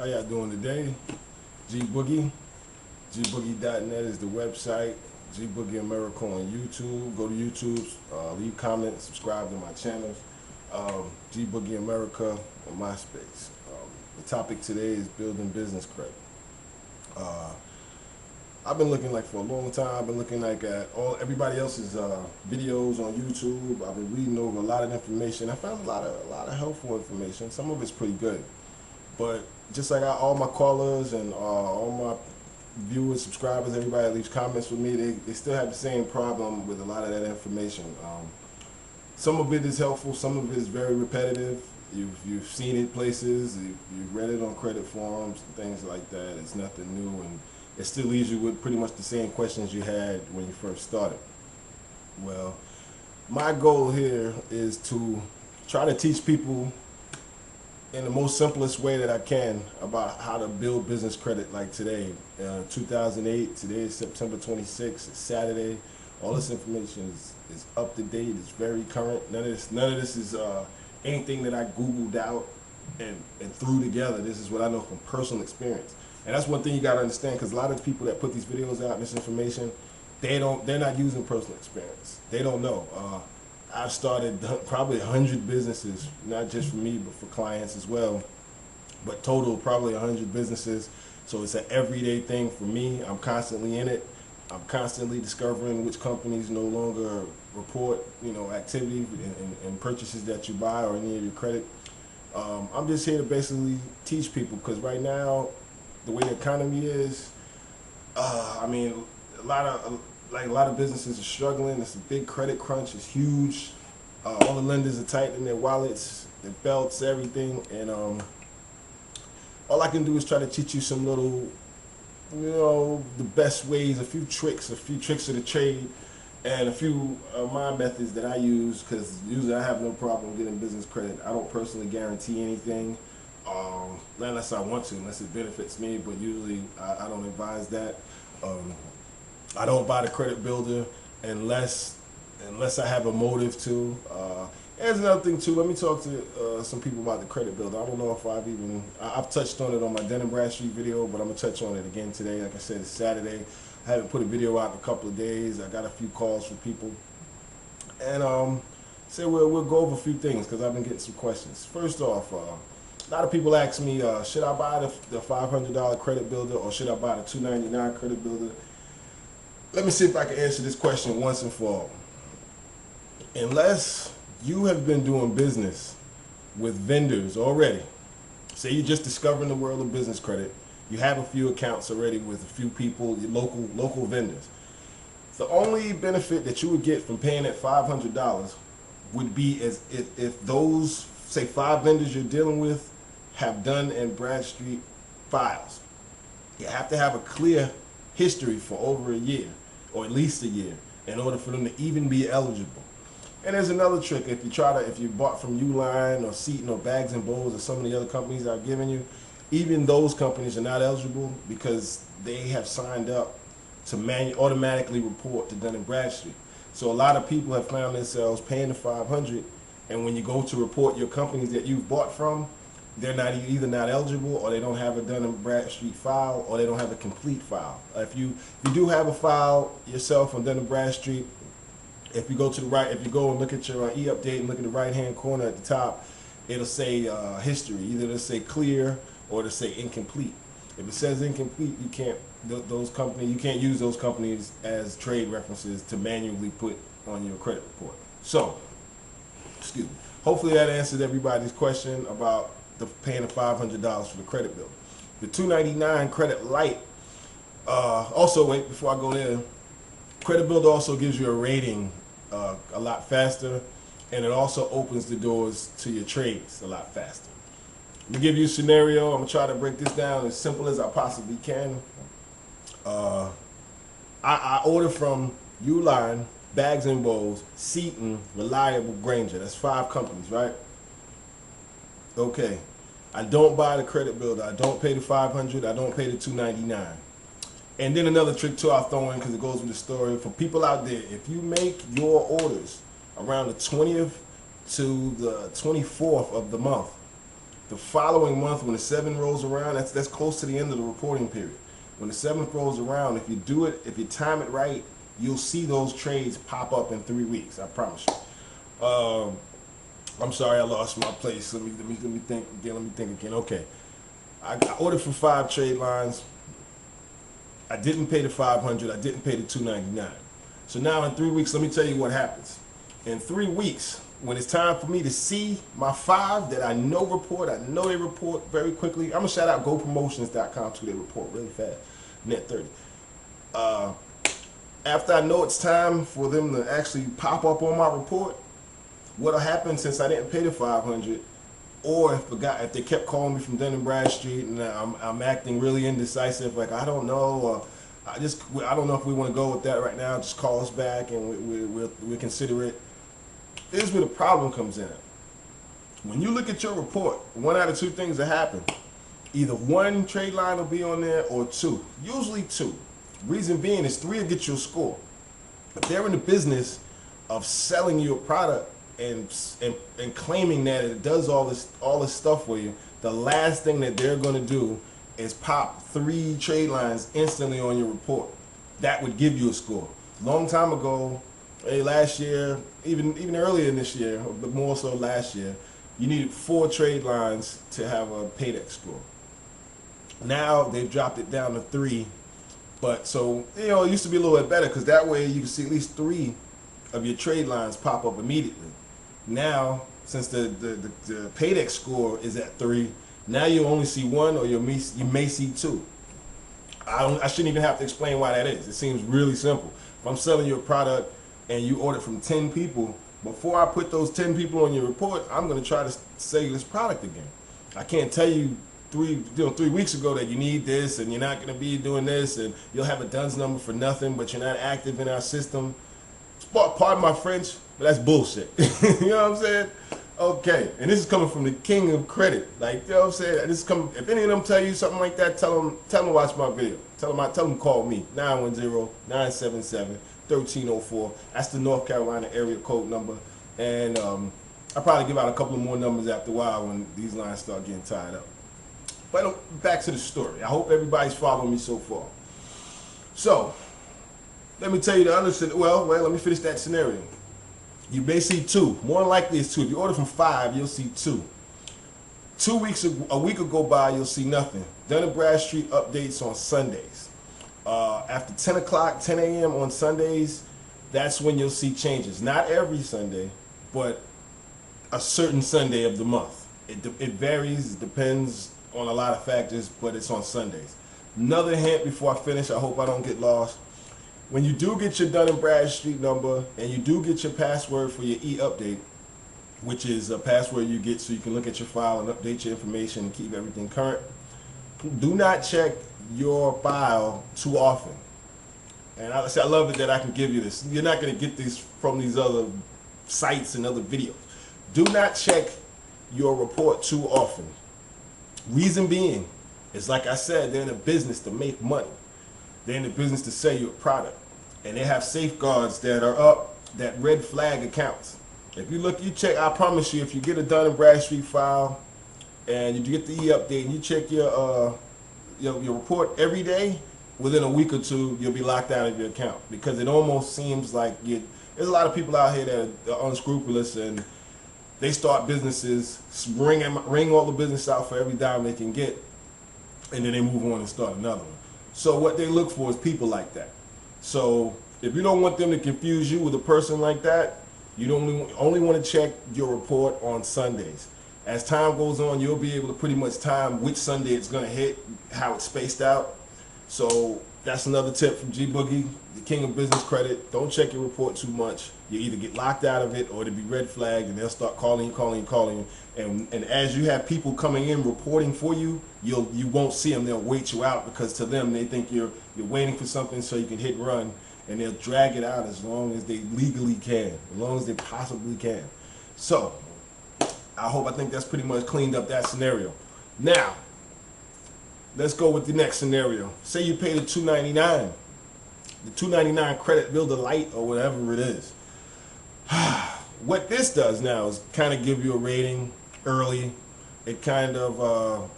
How y'all doing today? Gboogie. Gboogie.net is the website. Gboogie America on YouTube. Go to YouTube, leave comments, subscribe to my channels. Gboogie America on MySpace. The topic today is building business credit. I've been looking for a long time. I've been looking at everybody else's videos on YouTube. I've been reading over a lot of information. I found a lot of helpful information. Some of it's pretty good, but just like all my callers and all my viewers, subscribers, everybody that leaves comments with me, they still have the same problem with a lot of that information. Some of it is helpful. Some of it is very repetitive. You've seen it places. You've read it on credit forums, things like that. It's nothing new, and it still leaves you with pretty much the same questions you had when you first started. Well, my goal here is to try to teach people in the most simplest way that I can about how to build business credit like today. 2008, today is September 26th, it's Saturday. All this information is up to date, it's very current. None of this is anything that I Googled out and threw together. This is what I know from personal experience. And that's one thing you got to understand, because a lot of the people that put these videos out and this information, they're not using personal experience. They don't know. I've started probably 100 businesses, not just for me, but for clients as well. But total, probably 100 businesses. So it's an everyday thing for me. I'm constantly in it. I'm constantly discovering which companies no longer report, activity and purchases that you buy or any of your credit. I'm just here to basically teach people, because right now, the way the economy is, I mean, a lot of businesses are struggling. It's a big credit crunch. It's huge. All the lenders are tightening their wallets, their belts, everything. And all I can do is try to teach you some little, the best ways, a few tricks of the trade, and a few of my methods that I use, because usually I have no problem getting business credit. I don't personally guarantee anything. Unless I want to, unless it benefits me, but usually I don't advise that. I don't buy the credit builder unless I have a motive to. There's another thing too. Let me talk to some people about the credit builder. I don't know if I've touched on it on my Dun & Bradstreet video, but I'm gonna touch on it again today. Like I said, it's Saturday. I haven't put a video out in a couple of days. I got a few calls from people, and we'll go over a few things, because I've been getting some questions. First off, a lot of people ask me, should I buy the $500 credit builder, or should I buy the $299 credit builder? Let me see if I can answer this question once and for all. Unless you have been doing business with vendors already, say you're just discovering the world of business credit, you have a few accounts already with a few people, your local vendors. The only benefit that you would get from paying that $500 would be as if those, say, 5 vendors you're dealing with have Dun & Bradstreet files. You have to have a clear history for over a year, or at least a year, in order for them to even be eligible. And there's another trick. If you bought from Uline or Seton or Bags and Bowls or some of the other companies I've given you, even those companies are not eligible, because they have signed up to automatically report to Dun & Bradstreet. So a lot of people have found themselves paying the $500, and when you go to report your companies that you've bought from, they're either not eligible, or they don't have a Dun & Bradstreet file, or they don't have a complete file. If you do have a file yourself on Dun & Bradstreet, if you go to the right, if you go and look at your e-update and look at the right-hand corner at the top, it'll say history. Either it'll say clear or it'll say incomplete. If it says incomplete, you can't use those companies as trade references to manually put on your credit report. So, excuse me. Hopefully that answers everybody's question about paying the $500 for the credit builder. The $299 credit light. Also, wait, before I go there, credit builder also gives you a rating a lot faster, and it also opens the doors to your trades a lot faster. Let me give you a scenario. I'm gonna try to break this down as simple as I possibly can. I order from Uline, Bags and Bowls, Seton, Reliable, Granger. That's 5 companies, right? Okay. I don't buy the credit builder. I don't pay the $500. I don't pay the $299. And then another trick too I'll throw in, because it goes with the story. For people out there, if you make your orders around the 20th to the 24th of the month, The following month, when the 7th rolls around, that's close to the end of the reporting period. When the 7th rolls around, if you do it, if you time it right, you'll see those trades pop up in 3 weeks. I promise you. I'm sorry, I lost my place. Let me think again. Okay, I ordered for 5 trade lines. I didn't pay the 500. I didn't pay the 299. So now in 3 weeks, let me tell you what happens. In 3 weeks, when it's time for me to see my 5 that I know they report very quickly. I'm gonna shout out GoPromotions.com too. They report really fast. Net 30. After I know it's time for them to actually pop up on my report, what'll happen, since I didn't pay the 500, or if they kept calling me from Dun & Bradstreet and I'm acting really indecisive, like I don't know, or I don't know if we want to go with that right now, just call us back and we'll consider it. Here's where the problem comes in. When you look at your report, 1 out of 2 things will happen. Either 1 trade line will be on there or 2. Usually 2. Reason being is 3 will get you a score. If they're in the business of selling you a product and claiming that it does all this stuff for you, the last thing that they're going to do is pop 3 trade lines instantly on your report. That would give you a score. Long time ago, last year, even earlier in this year, but more so last year, you needed 4 trade lines to have a pt.6.4 score. Now they've dropped it down to 3, but so it used to be a little bit better because that way you can see at least 3 of your trade lines pop up immediately. Now, since the pt.6.4 score is at 3, now you only see 1, or you may see 2. I shouldn't even have to explain why that is. It seems really simple. If I'm selling you a product and you order from 10 people, before I put those 10 people on your report, I'm going to try to sell you this product again. I can't tell you 3 weeks ago that you need this and you're not going to be doing this and you'll have a DUNS number for nothing, but you're not active in our system. Pardon my French, but that's bullshit. You know what I'm saying? Okay, and this is coming from the king of credit. Like, you know what I'm saying? This is coming. If any of them tell you something like that, tell them to watch my video. Tell them to call me 910-977-1304. That's the North Carolina area code number. And I'll probably give out a couple of more numbers after a while when these lines start getting tied up. But back to the story. I hope everybody's following me so far. So, let me tell you the other scenario. Well, let me finish that scenario. You may see 2. More than likely it's 2. If you order from 5, you'll see 2. A week will go by, you'll see nothing. Dun & Bradstreet updates on Sundays. After 10 o'clock, 10 a.m. on Sundays, that's when you'll see changes. Not every Sunday, but a certain Sunday of the month. It varies, it depends on a lot of factors, but it's on Sundays. Another hint before I finish, I hope I don't get lost. When you do get your Dun & Bradstreet number and you do get your password for your e-update, which is a password you get so you can look at your file and update your information and keep everything current, do not check your file too often. And I love it that I can give you this. You're not going to get these from these other sites and other videos. Do not check your report too often. Reason being is, like I said, they're in a business to make money. They're in the business to sell you a product. And they have safeguards that are up, that red flag accounts. If you look, you check, I promise you, if you get a Dun & Bradstreet file and you get the e-update and you check your report every day, within a week or 2, you'll be locked out of your account. Because it almost seems like there's a lot of people out here that are unscrupulous and they start businesses, ring all the business out for every dime they can get, and then they move on and start another one. So what they look for is people like that. So if you don't want them to confuse you with a person like that, you only want to check your report on Sundays. As time goes on, you'll be able to pretty much time which Sunday it's going to hit, how it's spaced out. So that's another tip from Gboogie, the king of business credit. Don't check your report too much. You either get locked out of it or it'll be red flagged and they'll start calling you. And as you have people coming in reporting for you, you won't see them. They'll wait you out because to them they think you're waiting for something so you can hit run, and they'll drag it out as long as they legally can, as long as they possibly can. So I think that's pretty much cleaned up that scenario. Now, let's go with the next scenario. Say you pay the $2.99, the $2.99 credit bill, the light or whatever it is. What this does now is kind of give you a rating early. it kind of